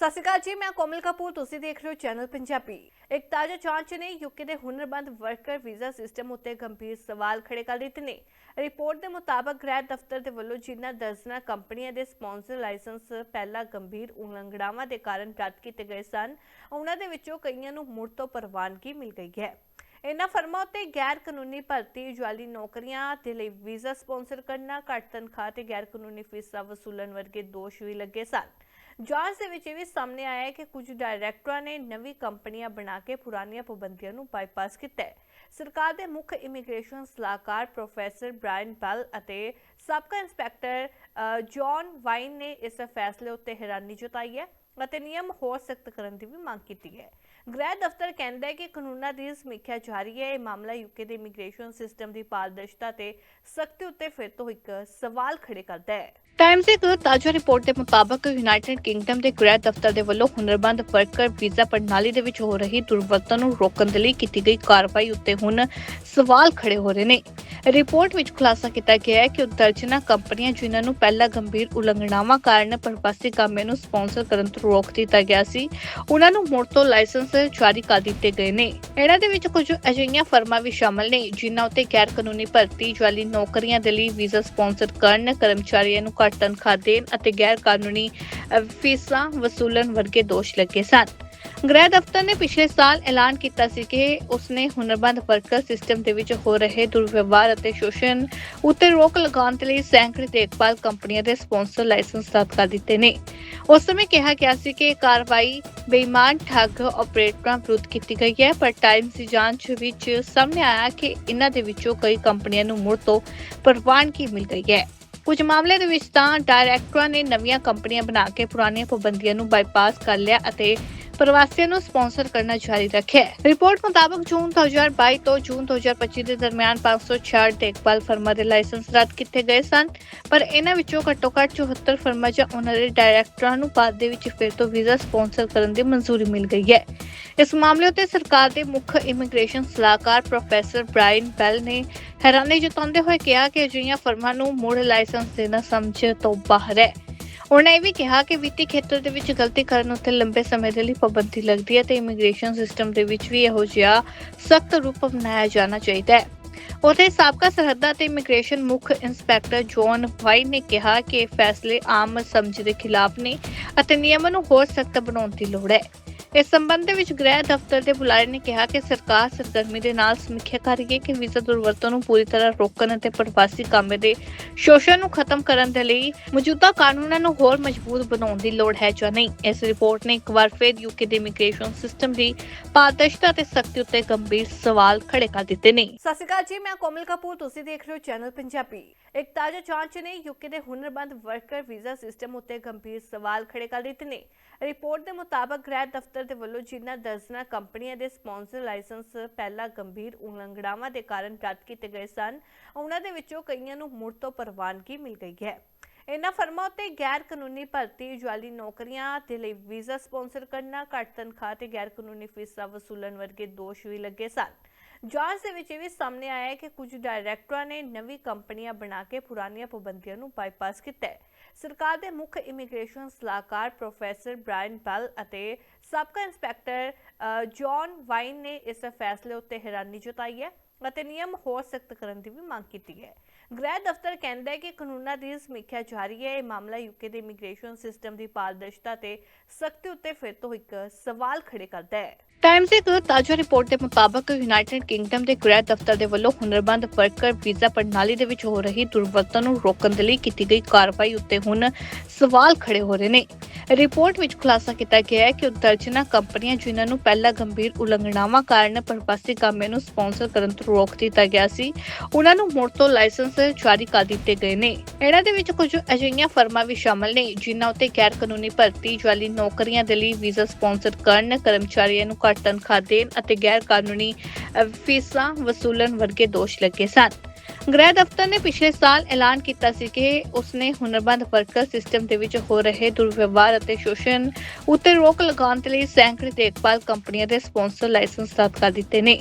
ਸਤਿ ਸ਼੍ਰੀ ਅਕਾਲ ਜੀ, ਮੈਂ ਕੋਮਲ ਕਪੂਰ। ਤੁਸੀਂ ਦੇਖ ਰਹੇ ਹੋ ਚੈਨਲ ਪੰਜਾਬੀ। ਇੱਕ ਤਾਜ਼ਾ ਜਾਂਚ ਨੇ ਯੂਕੇ ਦੇ ਹੁਨਰਮੰਦ ਵਰਕਰ ਵੀਜ਼ਾ ਸਿਸਟਮ ਉੱਤੇ ਗੰਭੀਰ ਸਵਾਲ ਖੜੇ ਕਰ ਦਿੱਤੇ ਨੇ। ਰਿਪੋਰਟ ਦੇ ਮੁਤਾਬਕ ਗ੍ਰਹਿ ਦਫ਼ਤਰ ਦੇ ਵੱਲੋਂ ਜਿਨ੍ਹਾਂ ਦਰਜਨਾਂ ਕੰਪਨੀਆਂ ਦੇ ਸਪਾਂਸਰ ਲਾਇਸੈਂਸ ਪਹਿਲਾਂ ਗੰਭੀਰ ਉਲੰਘਣਾਵਾਂ ਦੇ ਕਾਰਨ ਰੱਦ ਕੀਤੇ ਗਏ ਸਨ, ਉਹਨਾਂ ਦੇ ਵਿੱਚੋਂ ਕਈਆਂ ਨੂੰ ਮੁੜ ਤੋਂ ਪ੍ਰਵਾਨਗੀ ਮਿਲ ਗਈ ਹੈ। ਇਨ੍ਹਾਂ ਫਰਮਾਂ ਉੱਤੇ ਗੈਰ ਕਾਨੂੰਨੀ ਭਰਤੀ, ਜਾਅਲੀ ਨੌਕਰੀਆਂ ਦੇ ਲਈ ਵੀਜ਼ਾ ਸਪਾਂਸਰ ਕਰਨਾ, ਘੱਟ ਤਨਖਾਹ ਤੇ ਗੈਰ ਕਾਨੂੰਨੀ ਫੀਸਾਂ ਵਸੂਲਣ ਵਰਗੇ ਦੋਸ਼ ਵੀ ਲੱਗੇ ਸਨ। ਜਾਂਚ ਦੇ ਵਿੱਚ ਇਹ ਵੀ ਸਾਹਮਣੇ ਆਇਆ ਹੈ ਕਿ ਕੁਝ ਡਾਇਰੈਕਟਰਾਂ ਨੇ ਨਵੀਂ ਕੰਪਨੀਆਂ ਬਣਾ ਕੇ ਪੁਰਾਣੀਆਂ ਪਾਬੰਦੀਆਂ ਨੂੰ ਬਾਈਪਾਸ ਕੀਤਾ ਹੈ। ਸਰਕਾਰ ਦੇ ਮੁੱਖ ਇਮੀਗ੍ਰੇਸ਼ਨ ਸਲਾਹਕਾਰ ਪ੍ਰੋਫੈਸਰ ਬ੍ਰਾਇਨ ਬੈਲ ਅਤੇ ਸਾਬਕਾ ਇੰਸਪੈਕਟਰ ਜੌਨ ਵਾਈਨ ਨੇ ਇਸ ਫੈਸਲੇ ਉੱਤੇ ਹੈਰਾਨੀ ਜਤਾਈ ਹੈ ਅਤੇ ਨਿਯਮ ਹੋਰ ਸਖਤ ਕਰਨ ਦੀ ਵੀ ਮੰਗ ਕੀਤੀ ਹੈ। ਗ੍ਰਹਿ ਦਫ਼ਤਰ ਕਹਿੰਦਾ ਹੈ ਕਿ ਕਾਨੂੰਨਾਂ ਦੀ ਸਮੀਖਿਆ ਜਾਰੀ ਹੈ। ਇਹ ਮਾਮਲਾ ਯੂਕੇ ਦੇ ਇਮੀਗ੍ਰੇਸ਼ਨ ਸਿਸਟਮ ਦੀ ਪਾਰਦਰਸ਼ਤਾ ਤੇ ਸਖਤੀ ਉੱਤੇ ਫਿਰ ਤੋਂ ਇੱਕ ਸਵਾਲ ਖੜੇ ਕਰਦਾ ਹੈ। ਟਾਈਮਜ਼ ਦੀ ਇੱਕ ਤਾਜ਼ਾ ਰਿਪੋਰਟ ਦੇ ਮੁਤਾਬਕ ਯੂਨਾਈਟਿਡ ਕਿੰਗਡਮ ਦੇ ਗ੍ਰਹਿ ਦਫ਼ਤਰ ਦੇ ਵੱਲੋਂ ਹੁਨਰਮੰਦ ਵਰਕਰ ਵੀਜ਼ਾ ਪ੍ਰਣਾਲੀ ਦੇ ਵਿੱਚ ਹੋ ਰਹੀ ਦੁਰਵਰਤੋਂ ਨੂੰ ਰੋਕਣ ਦੇ ਲਈ ਕੀਤੀ ਗਈ ਕਾਰਵਾਈ ਉੱਤੇ ਹੁਣ ਸਵਾਲ ਖੜੇ ਹੋ ਰਹੇ ਨੇ। ਰਿਪੋਰਟ ਵਿੱਚ ਖੁਲਾਸਾ ਕੀਤਾ ਗਿਆ ਹੈ ਕਿ ਦਰਜਨਾਂ ਕੰਪਨੀਆਂ ਜਿਨ੍ਹਾਂ ਨੂੰ ਪਹਿਲਾਂ ਗੰਭੀਰ ਉਲੰਘਣਾਵਾਂ ਕਾਰਨ ਪ੍ਰਵਾਸੀ ਕਾਮਿਆਂ ਨੂੰ ਸਪਾਂਸਰ ਕਰਨ ਤੋਂ ਰੋਕ ਦਿੱਤਾ ਗਿਆ ਸੀ, ਉਹਨਾਂ ਨੂੰ ਮੁੜ ਤੋਂ ਲਾਇਸੈਂਸ ਜਾਰੀ ਕਰ ਦਿੱਤੇ ਗਏ ਨੇ। ਇਹਨਾਂ ਦੇ ਵਿੱਚ ਕੁਝ ਅਜਿਹੀਆਂ ਫਰਮਾਂ ਵੀ ਸ਼ਾਮਲ ਨੇ ਜਿਨ੍ਹਾਂ ਉੱਤੇ ਗੈਰ ਕਾਨੂੰਨੀ ਭਰਤੀ, ਜਾਅਲੀ ਨੌਕਰੀਆਂ ਦੇ ਲਈ ਵੀਜ਼ਾ ਸਪਾਂਸਰ ਕਰਨ, ਕਰਮਚਾਰੀਆਂ ਨੂੰ ਘੱਟ ਤਨਖਾਹ ਦੇਣ ਅਤੇ ਗੈਰ ਕਾਨੂੰਨੀ ਫੀਸਾਂ ਵਸੂਲਣ ਵਰਗੇ ਦੋਸ਼ ਲੱਗੇ ਸਨ। ਗ੍ਰਹਿ ਦਫ਼ਤਰ ਨੇ ਪਿਛਲੇ ਸਾਲ ਐਲਾਨ ਕੀਤਾ ਸੀ ਕਿ ਉਸਨੇ ਹੁਨਰਮੰਦ ਵਰਕਰ ਸਿਸਟਮ ਦੇ ਵਿੱਚ ਹੋ ਰਹੇ ਦੁਰਵਿਵਹਾਰ ਅਤੇ ਸ਼ੋਸ਼ਣ ਉੱਤੇ ਰੋਕ ਲਗਾਉਣ ਦੇ ਲਈ ਸੈਂਕੜੇ ਦੇਖਭਾਲ ਕੰਪਨੀਆਂ ਦੇ ਸਪਾਂਸਰ ਲਾਇਸੈਂਸ ਰੱਦ ਕਰ ਦਿੱਤੇ ਨੇ। ਉਸ ਸਮੇਂ ਕਿਹਾ ਗਿਆ ਸੀ ਕਿ ਇਹ ਕਾਰਵਾਈ ਬੇਈਮਾਨ ਠੱਗ ਆਪਰੇਟਰਾਂ ਵਿਰੁੱਧ ਕੀਤੀ ਗਈ ਹੈ, ਪਰ ਟਾਈਮਜ਼ ਦੀ ਜਾਂਚ ਵਿੱਚ ਸਾਹਮਣੇ ਆਇਆ ਕਿ ਇਹਨਾਂ ਦੇ ਵਿੱਚੋਂ ਕਈ ਕੰਪਨੀਆਂ ਨੂੰ ਮੁੜ ਤੋਂ ਪ੍ਰਵਾਨਗੀ ਮਿਲ ਗਈ ਹੈ। ਕੁਝ ਮਾਮਲੇ ਦੇ ਵਿੱਚ ਤਾਂ ਡਾਇਰੈਕਟਰਾਂ ਨੇ ਨਵੀਆਂ ਕੰਪਨੀਆਂ ਬਣਾ ਕੇ ਪੁਰਾਣੀਆਂ ਪਾਬੰਦੀਆਂ ਨੂੰ ਬਾਈਪਾਸ ਕਰ ਲਿਆ ਅਤੇ ਪ੍ਰਵਾਸੀਆਂ ਨੂੰ ਸਪਾਂਸਰ ਕਰਨਾ ਜਾਰੀ ਰੱਖਿਆ। ਰਿਪੋਰਟ ਮੁਤਾਬਕ ਜੂਨ 2022 ਤੋਂ ਜੂਨ 2025 ਦੇ ਦਰਮਿਆਨ 566 ਦੇਖਭਾਲ ਫਰਮਾਂ ਦੇ ਲਾਇਸੈਂਸ ਰੱਦ ਕੀਤੇ ਗਏ ਸਨ, ਪਰ ਇਹਨਾਂ ਵਿੱਚੋਂ ਘੱਟੋ-ਘੱਟ 74 ਫਰਮਾਂ ਜਾਂ ਉਹਨਾਂ ਦੇ ਡਾਇਰੈਕਟਰਾਂ ਨੂੰ ਬਾਅਦ ਦੇ ਵਿੱਚ ਫਿਰ ਤੋਂ ਵੀਜ਼ਾ ਸਪਾਂਸਰ ਕਰਨ ਦੀ ਮਨਜ਼ੂਰੀ ਮਿਲ ਗਈ ਹੈ। ਇਸ ਮਾਮਲੇ ਉੱਤੇ ਸਰਕਾਰ ਦੇ ਮੁੱਖ ਇਮੀਗ੍ਰੇਸ਼ਨ ਸਲਾਹਕਾਰ ਪ੍ਰੋਫੈਸਰ ਬ੍ਰਾਇਨ ਬੈਲ ਨੇ ਹੈਰਾਨੀ ਜਤਾਉਂਦੇ ਹੋਏ ਕਿਹਾ ਕਿ ਅਜਿਹੀਆਂ ਫਰਮਾਂ ਨੂੰ ਮੁੜ ਲਾਇਸੈਂਸ ਦੇਣਾ ਸਮਝ ਤੋਂ ਬਾਹਰ ਹੈ। ਉਹਨਾਂ ਇਹ ਵੀ ਕਿਹਾ ਕਿ ਵਿੱਤੀ ਖੇਤਰ ਦੇ ਵਿੱਚ ਗਲਤੀ ਕਰਨ ਉੱਤੇ ਲੰਬੇ ਸਮੇਂ ਦੇ ਲਈ ਪਾਬੰਦੀ ਲੱਗਦੀ ਹੈ ਤੇ ਇਮੀਗ੍ਰੇਸ਼ਨ ਸਿਸਟਮ ਦੇ ਵਿੱਚ ਵੀ ਇਹੋ ਜਿਹਾ ਸਖਤ ਰੂਪ ਅਪਣਾਇਆ ਜਾਣਾ ਚਾਹੀਦਾ ਹੈ। ਉੱਥੇ ਸਾਬਕਾ ਸਰਹੱਦਾਂ ਤੇ ਇਮੀਗ੍ਰੇਸ਼ਨ ਮੁੱਖ ਇੰਸਪੈਕਟਰ ਜੌਨ ਵਾਈਨ ਨੇ ਕਿਹਾ ਕਿ ਇਹ ਫੈਸਲੇ ਆਮ ਸਮਝ ਦੇ ਖਿਲਾਫ ਨੇ ਅਤੇ ਨਿਯਮਾਂ ਨੂੰ ਹੋਰ ਸਖਤ ਬਣਾਉਣ ਦੀ ਲੋੜ ਹੈ। ਇਸ ਸੰਬੰਧ ਦੇ ਵਿੱਚ ਗ੍ਰਹਿ ਦਫ਼ਤਰ ਦੇ ਬੁਲਾਰੇ ਨੇ ਕਿਹਾ ਕਿ ਸਰਕਾਰ ਸਰਗਰਮੀ ਦੇ ਨਾਲ ਸਮੀਖਿਆ ਕਰ ਰਹੀ ਹੈ ਕਿ ਵੀਜ਼ਾ ਦੁਰਵਰਤੋਂ ਨੂੰ ਪੂਰੀ ਤਰ੍ਹਾਂ ਰੋਕਣ ਅਤੇ ਪ੍ਰਵਾਸੀ ਕਾਮੇ ਦੇ ਸ਼ੋਸ਼ਣ ਨੂੰ ਖਤਮ ਕਰਨ ਦੇ ਲਈ ਮੌਜੂਦਾ ਕਾਨੂੰਨਾਂ ਨੂੰ ਹੋਰ ਮਜ਼ਬੂਤ ਬਣਾਉਣ ਦੀ ਲੋੜ ਹੈ ਜਾਂ ਨਹੀਂ। ਇਸ ਰਿਪੋਰਟ ਨੇ ਇੱਕ ਵਾਰ ਫਿਰ ਯੂਕੇ ਦੇ ਇਮੀਗ੍ਰੇਸ਼ਨ ਸਿਸਟਮ ਦੀ ਪਾਰਦਰਸ਼ਤਾ ਤੇ ਸਖਤੀ ਉੱਤੇ ਗੰਭੀਰ ਸਵਾਲ ਖੜੇ ਕਰ ਦਿੱਤੇ ਨੇ। ਸਤਿ ਸ਼੍ਰੀ ਅਕਾਲ ਜੀ, ਮੈਂ ਕੋਮਲ ਕਪੂਰ। ਤੁਸੀਂ ਦੇਖ ਰਹੇ ਹੋ ਚੈਨਲ ਪੰਜਾਬੀ। ਇੱਕ ਤਾਜ਼ਾ ਜਾਂਚ ਨੇ ਯੂਕੇ ਦੇ ਹੁਨਰਮੰਦ ਵਰਕਰ ਵੀਜ਼ਾ ਸਿਸਟਮ ਉੱਤੇ ਗੰਭੀਰ ਸਵਾਲ ਖੜੇ ਕਰ ਦਿੱਤੇ ਨੇ। ਰਿਪੋਰਟ ਦੇ ਮੁਤਾਬਕ ਗ੍ਰਹਿ ਦਫ਼ਤਰ ਦੇ ਵੱਲੋਂ ਜਿਨ੍ਹਾਂ ਦਰਜਨਾਂ ਕੰਪਨੀਆਂ ਦੇ ਸਪਾਂਸਰ ਲਾਇਸੈਂਸ ਪਹਿਲਾਂ ਗੰਭੀਰ ਉਲੰਘਣਾਵਾਂ ਦੇ ਕਾਰਨ ਰੱਦ ਕੀਤੇ ਗਏ ਸਨ, ਉਹਨਾਂ ਦੇ ਵਿੱਚੋਂ ਕਈਆਂ ਨੂੰ ਮੁੜ ਤੋਂ ਪ੍ਰਵਾਨਗੀ ਮਿਲ ਗਈ ਹੈ। ਇਨ੍ਹਾਂ ਫਰਮਾਂ ਉੱਤੇ ਗੈਰ ਕਾਨੂੰਨੀ ਭਰਤੀ, ਜਾਅਲੀ ਨੌਕਰੀਆਂ ਦੇ ਲਈ ਵੀਜ਼ਾ ਸਪਾਂਸਰ ਕਰਨਾ, ਘੱਟ ਤਨਖਾਹ ਤੇ ਗੈਰ ਕਾਨੂੰਨੀ ਫੀਸਾਂ ਵਸੂਲਣ ਵਰਗੇ ਦੋਸ਼ ਵੀ ਲੱਗੇ ਸਨ। ਜਾਂਚ ਦੇ ਵਿੱਚ ਇਹ ਵੀ ਸਾਹਮਣੇ ਆਇਆ ਹੈ ਕਿ ਕੁਝ ਡਾਇਰੈਕਟਰਾਂ ਨੇ ਨਵੀਂ ਕੰਪਨੀਆਂ ਬਣਾ ਕੇ ਪੁਰਾਣੀਆਂ ਪਾਬੰਦੀਆਂ ਨੂੰ ਬਾਈਪਾਸ ਕੀਤਾ ਹੈ। ਸਰਕਾਰ ਦੇ ਮੁੱਖ ਇਮੀਗ੍ਰੇਸ਼ਨ ਸਲਾਹਕਾਰ ਪ੍ਰੋਫੈਸਰ ਬ੍ਰਾਇਨ ਬੈਲ ਅਤੇ ਸਾਬਕਾ ਇੰਸਪੈਕਟਰ ਜੌਨ ਵਾਈਨ ਨੇ ਇਸ ਫੈਸਲੇ ਉੱਤੇ ਹੈਰਾਨੀ ਜਤਾਈ ਹੈ ਅਤੇ ਨਿਯਮ ਹੋਰ ਸਖਤ ਕਰਨ ਦੀ ਵੀ ਮੰਗ ਕੀਤੀ ਹੈ। ਗ੍ਰਹਿ ਦਫ਼ਤਰ ਕਹਿੰਦਾ ਹੈ ਕਿ ਕਾਨੂੰਨਾਂ ਦੀ ਸਮੀਖਿਆ ਜਾਰੀ ਹੈ। ਇਹ ਮਾਮਲਾ ਯੂਕੇ ਦੇ ਇਮੀਗ੍ਰੇਸ਼ਨ ਸਿਸਟਮ ਦੀ ਪਾਰਦਰਸ਼ਤਾ ਤੇ ਸਖਤੀ ਉੱਤੇ ਫਿਰ ਤੋਂ ਇੱਕ ਸਵਾਲ ਖੜੇ ਕਰਦਾ ਹੈ। ਟਾਈਮਜ਼ ਦੀ ਇੱਕ ਤਾਜ਼ਾ ਰਿਪੋਰਟ ਦੇ ਮੁਤਾਬਕ ਯੂਨਾਈਟਿਡ ਕਿੰਗਡਮ ਦੇ ਗ੍ਰਹਿ ਦਫ਼ਤਰ ਦੇ ਵੱਲੋਂ ਹੁਨਰਮੰਦ ਵਰਕਰ ਵੀਜ਼ਾ ਪ੍ਰਣਾਲੀ ਦੇ ਵਿੱਚ ਹੋ ਰਹੀ ਦੁਰਵਰਤੋਂ ਨੂੰ ਰੋਕਣ ਦੇ ਲਈ ਕੀਤੀ ਗਈ ਕਾਰਵਾਈ ਉੱਤੇ ਹੁਣ ਸਵਾਲ ਖੜੇ ਹੋ ਰਹੇ ਨੇ। ਰਿਪੋਰਟ ਵਿੱਚ ਖੁਲਾਸਾ ਕੀਤਾ ਗਿਆ ਹੈ ਕਿ ਦਰਜਨਾਂ ਕੰਪਨੀਆਂ ਜਿਨ੍ਹਾਂ ਨੂੰ ਪਹਿਲਾਂ ਗੰਭੀਰ ਉਲੰਘਣਾਵਾਂ ਕਾਰਨ ਪ੍ਰਵਾਸੀ ਕਾਮਿਆਂ ਨੂੰ ਸਪਾਂਸਰ ਕਰਨ ਤੋਂ ਰੋਕ ਦਿੱਤਾ ਗਿਆ ਸੀ, ਉਹਨਾਂ ਨੂੰ ਮੁੜ ਤੋਂ ਲਾਇਸੈਂਸ ਜਾਰੀ ਕਰ ਦਿੱਤੇ ਗਏ ਨੇ। ਇਹਨਾਂ ਦੇ ਵਿੱਚ ਕੁਝ ਅਜਿਹੀਆਂ ਫਰਮਾਂ ਵੀ ਸ਼ਾਮਲ ਨੇ ਜਿਨ੍ਹਾਂ ਉੱਤੇ ਗੈਰ ਕਾਨੂੰਨੀ ਭਰਤੀ, ਜਾਅਲੀ ਨੌਕਰੀਆਂ ਦੇ ਲਈ ਵੀਜ਼ਾ ਸਪਾਂਸਰ ਕਰਨ, ਕਰਮਚਾਰੀਆਂ ਨੂੰ ਘੱਟ ਤਨਖਾਹ ਦੇਣ ਅਤੇ ਗੈਰ ਕਾਨੂੰਨੀ ਫੀਸਾਂ ਵਸੂਲਣ ਵਰਗੇ ਦੋਸ਼ ਲੱਗੇ ਸਨ। ਗ੍ਰਹਿ ਦਫ਼ਤਰ ਨੇ ਪਿਛਲੇ ਸਾਲ ਐਲਾਨ ਕੀਤਾ ਸੀ ਕਿ ਉਸਨੇ ਹੁਨਰਮੰਦ ਵਰਕਰ ਸਿਸਟਮ ਦੇ ਵਿੱਚ ਹੋ ਰਹੇ ਦੁਰਵਿਵਹਾਰ ਅਤੇ ਸ਼ੋਸ਼ਣ ਉੱਤੇ ਰੋਕ ਲਗਾਉਣ ਦੇ ਲਈ ਸੈਂਕੜੇ ਦੇਖਭਾਲ ਕੰਪਨੀਆਂ ਦੇ ਸਪਾਂਸਰ ਲਾਇਸੈਂਸ ਰੱਦ ਕਰ ਦਿੱਤੇ ਨੇ।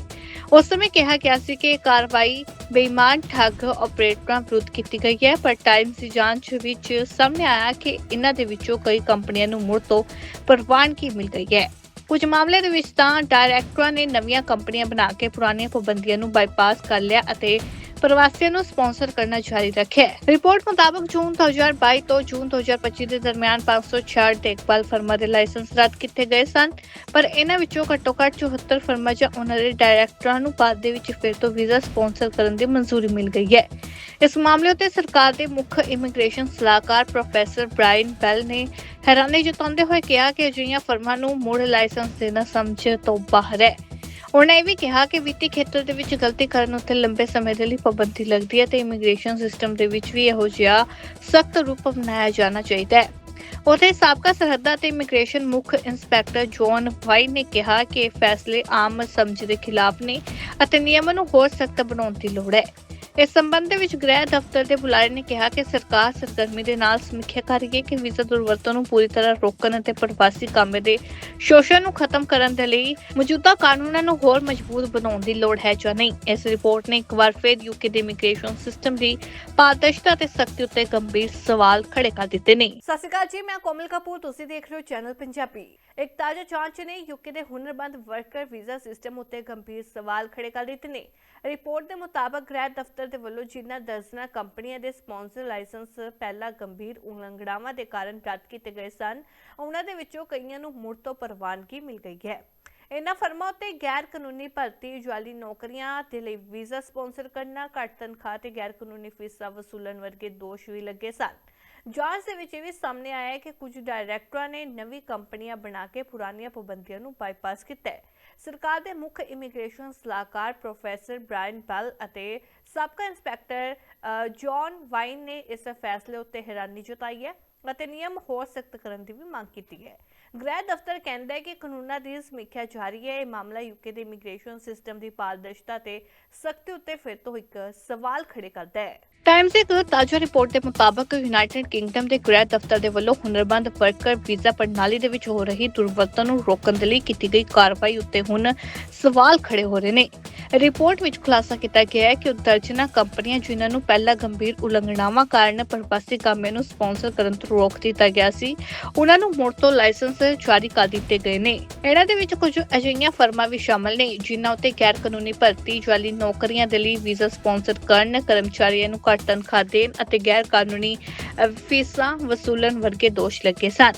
ਉਸ ਸਮੇਂ ਕਿਹਾ ਗਿਆ ਸੀ ਕਿ ਇਹ ਕਾਰਵਾਈ ਬੇਈਮਾਨ ਠੱਗ ਆਪਰੇਟਰਾਂ ਵਿਰੁੱਧ ਕੀਤੀ ਗਈ ਹੈ, ਪਰ ਟਾਈਮਜ਼ ਦੀ ਜਾਂਚ ਵਿੱਚ ਸਾਹਮਣੇ ਆਇਆ ਕਿ ਇਹਨਾਂ ਦੇ ਵਿੱਚੋਂ ਕਈ ਕੰਪਨੀਆਂ ਨੂੰ ਮੁੜ ਤੋਂ ਪ੍ਰਵਾਨਗੀ ਮਿਲ ਗਈ ਹੈ। ਕੁਝ ਮਾਮਲੇ ਦੇ ਵਿੱਚ ਤਾਂ ਡਾਇਰੈਕਟਰਾਂ ਨੇ ਨਵੀਆਂ ਕੰਪਨੀਆਂ ਬਣਾ ਕੇ ਪੁਰਾਣੀਆਂ ਪਾਬੰਦੀਆਂ ਨੂੰ ਬਾਈਪਾਸ ਕਰ ਲਿਆ ਅਤੇ ਪ੍ਰਵਾਸੀਆਂ ਨੂੰ ਸਪਾਂਸਰ ਕਰਨਾ ਜਾਰੀ ਰੱਖਿਆ ਹੈ। ਰਿਪੋਰਟ ਮੁਤਾਬਕ ਜੂਨ 2022 ਤੋਂ ਜੂਨ 2025 ਦੇ ਦਰਮਿਆਨ 566 ਦੇਖਭਾਲ ਫਰਮਾਂ ਦੇ ਲਾਇਸੈਂਸ ਰੱਦ ਕੀਤੇ ਗਏ ਸਨ, ਪਰ ਇਹਨਾਂ ਵਿੱਚੋਂ ਘੱਟੋ-ਘੱਟ 74 ਫਰਮਾਂ ਜਾਂ ਉਹਨਾਂ ਦੇ ਡਾਇਰੈਕਟਰਾਂ ਨੂੰ ਬਾਅਦ ਦੇ ਵਿੱਚ ਫਿਰ ਤੋਂ ਵੀਜ਼ਾ ਸਪਾਂਸਰ ਕਰਨ ਦੀ ਮਨਜ਼ੂਰੀ ਮਿਲ ਗਈ ਹੈ। ਇਸ ਮਾਮਲੇ ਉੱਤੇ ਸਰਕਾਰ ਦੇ ਮੁੱਖ ਇਮੀਗ੍ਰੇਸ਼ਨ ਸਲਾਹਕਾਰ ਪ੍ਰੋਫੈਸਰ ਬ੍ਰਾਇਨ ਬੈਲ ਨੇ ਹੈਰਾਨੀ ਜਤਾਉਂਦੇ ਹੋਏ ਕਿਹਾ ਕਿ ਅਜਿਹੀਆਂ ਫਰਮਾਂ ਨੂੰ ਮੁੜ ਲਾਇਸੈਂਸ ਦੇਣਾ ਸਮਝ ਤੋਂ ਬਾਹਰ ਹੈ। ਉਹਨਾਂ ਇਹ ਵੀ ਕਿਹਾ ਕਿ ਵਿੱਤੀ ਖੇਤਰ ਦੇ ਵਿੱਚ ਗਲਤੀ ਕਰਨ ਉੱਤੇ ਲੰਬੇ ਸਮੇਂ ਦੇ ਲਈ ਪਾਬੰਦੀ ਲੱਗਦੀ ਹੈ ਤੇ ਇਮੀਗ੍ਰੇਸ਼ਨ ਸਿਸਟਮ ਦੇ ਵਿੱਚ ਵੀ ਇਹੋ ਜਿਹਾ ਸਖਤ ਰੂਪ ਅਪਣਾਇਆ ਜਾਣਾ ਚਾਹੀਦਾ ਹੈ। ਉੱਥੇ ਸਾਬਕਾ ਸਰਹੱਦਾਂ ਤੇ ਇਮੀਗ੍ਰੇਸ਼ਨ ਮੁੱਖ ਇੰਸਪੈਕਟਰ ਜੌਨ ਵਾਈਨ ਨੇ ਕਿਹਾ ਕਿ ਇਹ ਫੈਸਲੇ ਆਮ ਸਮਝ ਦੇ ਖਿਲਾਫ ਨੇ ਅਤੇ ਨਿਯਮਾਂ ਨੂੰ ਹੋਰ ਸਖਤ ਬਣਾਉਣ ਦੀ ਲੋੜ ਹੈ। ਇਸ ਸੰਬੰਧ ਦੇ ਵਿੱਚ ਗ੍ਰਹਿ ਦਫ਼ਤਰ ਦੇ ਬੁਲਾਰੇ ਨੇ ਕਿਹਾ ਕਿ ਸਰਕਾਰ ਸਰਗਰਮੀ ਦੇ ਨਾਲ ਸਮੀਖਿਆ ਕਰ ਰਹੀ ਹੈ ਕਿ ਵੀਜ਼ਾ ਦੁਰਵਰਤੋਂ ਨੂੰ ਪੂਰੀ ਤਰ੍ਹਾਂ ਰੋਕਣ ਅਤੇ ਪ੍ਰਵਾਸੀ ਕਾਮੇ ਦੇ ਸ਼ੋਸ਼ਣ ਨੂੰ ਖਤਮ ਕਰਨ ਦੇ ਲਈ ਮੌਜੂਦਾ ਕਾਨੂੰਨਾਂ ਨੂੰ ਹੋਰ ਮਜ਼ਬੂਤ ਬਣਾਉਣ ਦੀ ਲੋੜ ਹੈ ਜਾਂ ਨਹੀਂ। ਇਸ ਰਿਪੋਰਟ ਨੇ ਇੱਕ ਵਾਰ ਫਿਰ ਯੂਕੇ ਦੇ ਇਮੀਗ੍ਰੇਸ਼ਨ ਸਿਸਟਮ ਦੀ ਪਾਰਦਰਸ਼ਤਾ ਅਤੇ ਸਖਤੀ ਉੱਤੇ ਗੰਭੀਰ ਸਵਾਲ ਖੜੇ ਕਰ ਦਿੱਤੇ ਨੇ। ਸਤਿ ਸ਼੍ਰੀ ਅਕਾਲ ਜੀ, ਮੈਂ ਕੋਮਲ ਕਪੂਰ, ਤੁਸੀਂ ਦੇਖ ਰਹੇ ਹੋ ਚੈਨਲ ਪੰਜਾਬੀ। ਇੱਕ ਤਾਜ਼ਾ ਜਾਂਚ ਨੇ ਯੂਕੇ ਦੇ ਹੁਨਰਮੰਦ ਵਰਕਰ ਵੀਜ਼ਾ ਸਿਸਟਮ ਉੱਤੇ ਗੰਭੀਰ ਸਵਾਲ ਖੜੇ ਕਰ ਦਿੱਤੇ ਨੇ। ਰਿਪੋਰਟ ਦੇ ਮੁਤਾਬਕ ਗ੍ਰਹਿ ਦਫ਼ਤਰ ਦੇ ਵੱਲੋਂ ਜਿਨ੍ਹਾਂ ਦਰਜਨਾਂ ਕੰਪਨੀਆਂ ਦੇ ਸਪਾਂਸਰ ਲਾਇਸੈਂਸ ਪਹਿਲਾਂ ਗੰਭੀਰ ਉਲੰਘਣਾਵਾਂ ਦੇ ਕਾਰਨ ਰੱਦ ਕੀਤੇ ਗਏ ਸਨ, ਉਹਨਾਂ ਦੇ ਵਿੱਚੋਂ ਕਈਆਂ ਨੂੰ ਮੁੜ ਤੋਂ ਪ੍ਰਵਾਨਗੀ ਮਿਲ ਗਈ ਹੈ। ਇਹਨਾਂ ਫਰਮਾਂ ਉੱਤੇ ਗੈਰ ਕਾਨੂੰਨੀ ਭਰਤੀ, ਜਾਅਲੀ ਨੌਕਰੀਆਂ ਦੇ ਲਈ ਵੀਜ਼ਾ ਸਪਾਂਸਰ ਕਰਨਾ, ਘੱਟ ਤਨਖਾਹ ਤੇ ਗੈਰ ਕਾਨੂੰਨੀ ਫੀਸਾਂ ਵਸੂਲਣ ਵਰਗੇ ਦੋਸ਼ ਵੀ ਲੱਗੇ ਸਨ। ਜਾਂਚ ਦੇ ਵਿੱਚ ਇਹ ਵੀ ਸਾਹਮਣੇ ਆਇਆ ਹੈ ਕਿ ਕੁਝ ਡਾਇਰੈਕਟਰਾਂ ਨੇ ਨਵੀਂ ਕੰਪਨੀਆਂ ਬਣਾ ਕੇ ਪੁਰਾਣੀਆਂ ਪਾਬੰਦੀਆਂ ਨੂੰ ਬਾਈਪਾਸ ਕੀਤਾ ਹੈ। ਸਰਕਾਰ ਦੇ ਮੁੱਖ ਇਮੀਗ੍ਰੇਸ਼ਨ ਸਲਾਹਕਾਰ ਪ੍ਰੋਫੈਸਰ ਬ੍ਰਾਇਨ ਬੈਲ ਅਤੇ ਸਾਬਕਾ ਇੰਸਪੈਕਟਰ ਜੌਨ ਵਾਈਨ ਨੇ ਇਸ ਫੈਸਲੇ ਉੱਤੇ ਹੈਰਾਨੀ ਜਤਾਈ ਹੈ ਅਤੇ ਨਿਯਮ ਹੋਰ ਸਖਤ ਕਰਨ ਦੀ ਵੀ ਮੰਗ ਕੀਤੀ ਹੈ। ਗ੍ਰਹਿ ਦਫ਼ਤਰ ਕਹਿੰਦਾ ਹੈ ਕਿ ਕਾਨੂੰਨਾਂ ਦੀ ਸਮੀਖਿਆ ਜਾਰੀ ਹੈ। ਇਹ ਮਾਮਲਾ ਯੂਕੇ ਦੇ ਇਮੀਗ੍ਰੇਸ਼ਨ ਸਿਸਟਮ ਦੀ ਪਾਰਦਰਸ਼ਤਾ ਤੇ ਸਖਤੀ ਉੱਤੇ ਫਿਰ ਤੋਂ ਇੱਕ ਸਵਾਲ ਖੜੇ ਕਰਦਾ ਹੈ। ਟਾਈਮਜ਼ ਦੀ ਇੱਕ ਤਾਜ਼ਾ ਰਿਪੋਰਟ ਦੇ ਮੁਤਾਬਕ ਯੂਨਾਈਟਿਡ ਕਿੰਗਡਮ ਦੇ ਗ੍ਰਹਿ ਦਫ਼ਤਰ ਦੇ ਵੱਲੋਂ ਹੁਨਰਮੰਦ ਵਰਕਰ ਵੀਜ਼ਾ ਪ੍ਰਣਾਲੀ ਦੇ ਵਿੱਚ ਹੋ ਰਹੀ ਦੁਰਵਰਤੋਂ ਨੂੰ ਰੋਕਣ ਦੇ ਲਈ ਕੀਤੀ ਗਈ ਕਾਰਵਾਈ ਉੱਤੇ ਹੁਣ ਸਵਾਲ ਖੜੇ ਹੋ ਰਹੇ ਨੇ। ਰਿਪੋਰਟ ਵਿੱਚ ਖੁਲਾਸਾ ਕੀਤਾ ਗਿਆ ਹੈ ਕਿ ਦਰਜਨਾਂ ਕੰਪਨੀਆਂ ਜਿਨ੍ਹਾਂ ਨੂੰ ਪਹਿਲਾਂ ਗੰਭੀਰ ਉਲੰਘਣਾਵਾਂ ਕਾਰਨ ਪ੍ਰਵਾਸੀ ਕਾਮਿਆਂ ਨੂੰ ਸਪਾਂਸਰ ਕਰਨ ਤੋਂ ਰੋਕ ਦਿੱਤਾ ਗਿਆ ਸੀ, ਉਹਨਾਂ ਨੂੰ ਮੁੜ ਤੋਂ ਲਾਇਸੈਂਸ ਜਾਰੀ ਕਰ ਦਿੱਤੇ ਗਏ ਨੇ। ਇਹਨਾਂ ਦੇ ਵਿੱਚ ਕੁਝ ਅਜਿਹੀਆਂ ਫਰਮਾਂ ਵੀ ਸ਼ਾਮਲ ਨੇ ਜਿਨ੍ਹਾਂ ਉੱਤੇ ਗੈਰ ਕਾਨੂੰਨੀ ਭਰਤੀ, ਜਾਅਲੀ ਨੌਕਰੀਆਂ ਦੇ ਲਈ ਵੀਜ਼ਾ ਸਪਾਂਸਰ ਕਰਨ, ਕਰਮਚਾਰੀਆਂ ਨੂੰ ਘੱਟ ਤਨਖਾਹ ਦੇਣ ਅਤੇ ਗੈਰ ਕਾਨੂੰਨੀ ਫੀਸਾਂ ਵਸੂਲਣ ਵਰਗੇ ਦੋਸ਼ ਲੱਗੇ ਸਨ।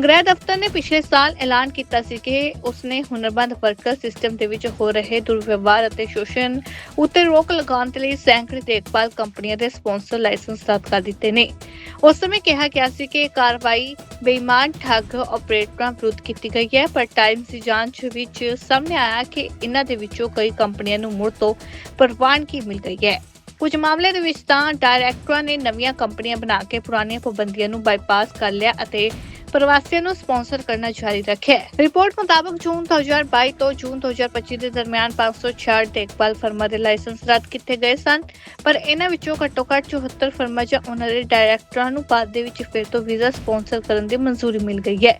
ਗ੍ਰਹਿ ਦਫ਼ਤਰ ਨੇ ਪਿਛਲੇ ਸਾਲ ਐਲਾਨ ਕੀਤਾ ਸੀ ਕਿ ਉਸਨੇ ਹੁਨਰਮੰਦ ਵਰਕਰ ਸਿਸਟਮ ਦੇ ਵਿੱਚ ਹੋ ਰਹੇ ਦੁਰਵਿਵਹਾਰ ਅਤੇ ਸ਼ੋਸ਼ਣ ਉੱਤੇ ਰੋਕ ਲਗਾਉਣ ਦੇ ਲਈ ਸੈਂਕੜੇ ਦੇਖਭਾਲ ਕੰਪਨੀਆਂ ਦੇ ਸਪਾਂਸਰ ਲਾਇਸੈਂਸ ਰੱਦ ਕਰ ਦਿੱਤੇ ਨੇ। ਉਸ ਸਮੇਂ ਕਿਹਾ ਗਿਆ ਸੀ ਕਿ ਇਹ ਕਾਰਵਾਈ ਬੇਈਮਾਨ ਠੱਗ ਆਪਰੇਟਰਾਂ ਵਿਰੁੱਧ ਕੀਤੀ ਗਈ ਹੈ, ਪਰ ਟਾਈਮਜ਼ ਦੀ ਜਾਂਚ ਵਿੱਚ ਸਾਹਮਣੇ ਆਇਆ ਕਿ ਇਹਨਾਂ ਦੇ ਵਿੱਚੋਂ ਕਈ ਕੰਪਨੀਆਂ ਨੂੰ ਮੁੜ ਤੋਂ ਪ੍ਰਵਾਨਗੀ ਮਿਲ ਗਈ ਹੈ। ਕੁਝ ਮਾਮਲੇ ਦੇ ਵਿੱਚ ਤਾਂ ਡਾਇਰੈਕਟਰਾਂ ਨੇ ਨਵੀਆਂ ਕੰਪਨੀਆਂ ਬਣਾ ਕੇ ਪੁਰਾਣੀਆਂ ਪਾਬੰਦੀਆਂ ਨੂੰ ਬਾਈਪਾਸ ਕਰ ਲਿਆ ਅਤੇ ਪ੍ਰਵਾਸੀਆਂ ਨੂੰ ਸਪਾਂਸਰ ਕਰਨਾ ਜਾਰੀ ਰੱਖਿਆ ਹੈ। ਰਿਪੋਰਟ ਮੁਤਾਬਕ ਜੂਨ 2022 ਤੋਂ ਜੂਨ 2025 ਦੇ ਦਰਮਿਆਨ 566 ਦੇਖਭਾਲ ਫਰਮਾਂ ਦੇ ਲਾਇਸੈਂਸ ਰੱਦ ਕੀਤੇ ਗਏ ਸਨ, ਪਰ ਇਹਨਾਂ ਵਿੱਚੋਂ ਘੱਟੋ-ਘੱਟ 74 ਫਰਮਾਂ ਜਾਂ ਉਹਨਾਂ ਦੇ ਡਾਇਰੈਕਟਰਾਂ ਨੂੰ ਬਾਅਦ ਦੇ ਵਿੱਚ ਫਿਰ ਤੋਂ ਵੀਜ਼ਾ ਸਪਾਂਸਰ ਕਰਨ ਦੀ ਮਨਜ਼ੂਰੀ ਮਿਲ ਗਈ ਹੈ।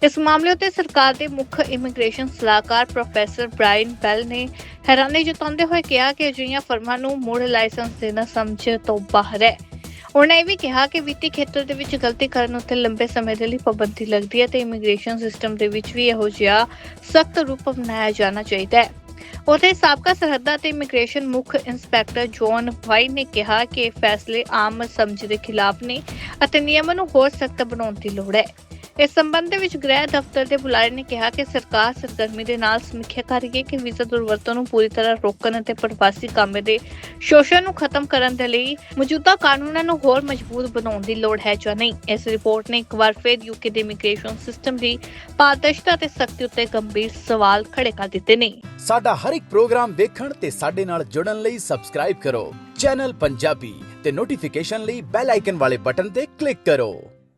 ਇਸ ਮਾਮਲੇ ਉੱਤੇ ਸਰਕਾਰ ਦੇ ਮੁੱਖ ਇਮੀਗ੍ਰੇਸ਼ਨ ਸਲਾਹਕਾਰ ਪ੍ਰੋਫੈਸਰ ਬ੍ਰਾਇਨ ਬੈਲ ਨੇ ਹੈਰਾਨੀ ਜਤਾਉਂਦੇ ਹੋਏ ਕਿਹਾ ਕਿ ਅਜਿਹੀਆਂ ਫਰਮਾਂ ਨੂੰ ਮੁੜ ਲਾਇਸੈਂਸ ਦੇਣਾ ਸਮਝ ਤੋਂ ਬਾਹਰ ਹੈ। ਉਹਨਾਂ ਇਹ ਵੀ ਕਿਹਾ ਕਿ ਵਿੱਤੀ ਖੇਤਰ ਦੇ ਵਿੱਚ ਗਲਤੀ ਕਰਨ ਉੱਤੇ ਲੰਬੇ ਸਮੇਂ ਦੇ ਲਈ ਪਾਬੰਦੀ ਲੱਗਦੀ ਹੈ ਤੇ ਇਮੀਗ੍ਰੇਸ਼ਨ ਸਿਸਟਮ ਦੇ ਵਿੱਚ ਵੀ ਇਹੋ ਜਿਹਾ ਸਖਤ ਰੂਪ ਅਪਣਾਇਆ ਜਾਣਾ ਚਾਹੀਦਾ ਹੈ। ਉੱਥੇ ਸਾਬਕਾ ਸਰਹੱਦਾਂ ਤੇ ਇਮੀਗ੍ਰੇਸ਼ਨ ਮੁੱਖ ਇੰਸਪੈਕਟਰ ਜੌਨ ਵਾਈਨ ਨੇ ਕਿਹਾ ਕਿ ਇਹ ਫੈਸਲੇ ਆਮ ਸਮਝ ਦੇ ਖਿਲਾਫ ਨੇ ਅਤੇ ਨਿਯਮਾਂ ਨੂੰ ਹੋਰ ਸਖਤ ਬਣਾਉਣ ਦੀ ਲੋੜ ਹੈ। ਇਸ ਸੰਬੰਧ ਦੇ ਵਿੱਚ ਗ੍ਰਹਿ ਦਫ਼ਤਰ ਦੇ ਬੁਲਾਰੇ ਨੇ ਕਿਹਾ ਕਿ ਸਰਕਾਰ ਸਰਗਰਮੀ ਦੇ ਨਾਲ ਸਮੀਖਿਆ ਕਰ ਰਹੀ ਹੈ ਕਿ ਵੀਜ਼ਾ ਦੁਰਵਰਤੋਂ ਨੂੰ ਪੂਰੀ ਤਰ੍ਹਾਂ ਰੋਕਣ ਅਤੇ ਪ੍ਰਵਾਸੀ ਕਾਮੇ ਦੇ ਸ਼ੋਸ਼ਣ ਨੂੰ ਖਤਮ ਕਰਨ ਦੇ ਲਈ ਮੌਜੂਦਾ ਕਾਨੂੰਨਾਂ ਨੂੰ ਹੋਰ ਮਜ਼ਬੂਤ ਬਣਾਉਣ ਦੀ ਲੋੜ ਹੈ ਜਾਂ ਨਹੀਂ। ਇਸ ਰਿਪੋਰਟ ਨੇ ਇੱਕ ਵਾਰ ਫਿਰ ਯੂਕੇ ਦੇ ਇਮੀਗ੍ਰੇਸ਼ਨ ਸਿਸਟਮ ਦੀ ਪਾਰਦਰਸ਼ਤਾ ਤੇ ਸਖਤੀ ਉੱਤੇ ਗੰਭੀਰ ਸਵਾਲ ਖੜੇ ਕਰ ਦਿੱਤੇ ਨੇ। ਸਾਡਾ ਹਰ ਇੱਕ ਪ੍ਰੋਗਰਾਮ ਦੇਖਣ ਤੇ ਸਾਡੇ ਨਾਲ ਜੁੜਨ ਲਈ ਸਬਸਕ੍ਰਾਈਬ ਕਰੋ ਚੈਨਲ ਪੰਜਾਬੀ ਤੇ ਨੋਟੀਫਿਕੇਸ਼ਨ ਲਈ ਬੈਲ ਆਈਕਨ ਵਾਲੇ ਬਟਨ ਤੇ ਕਲਿੱਕ ਕਰੋ।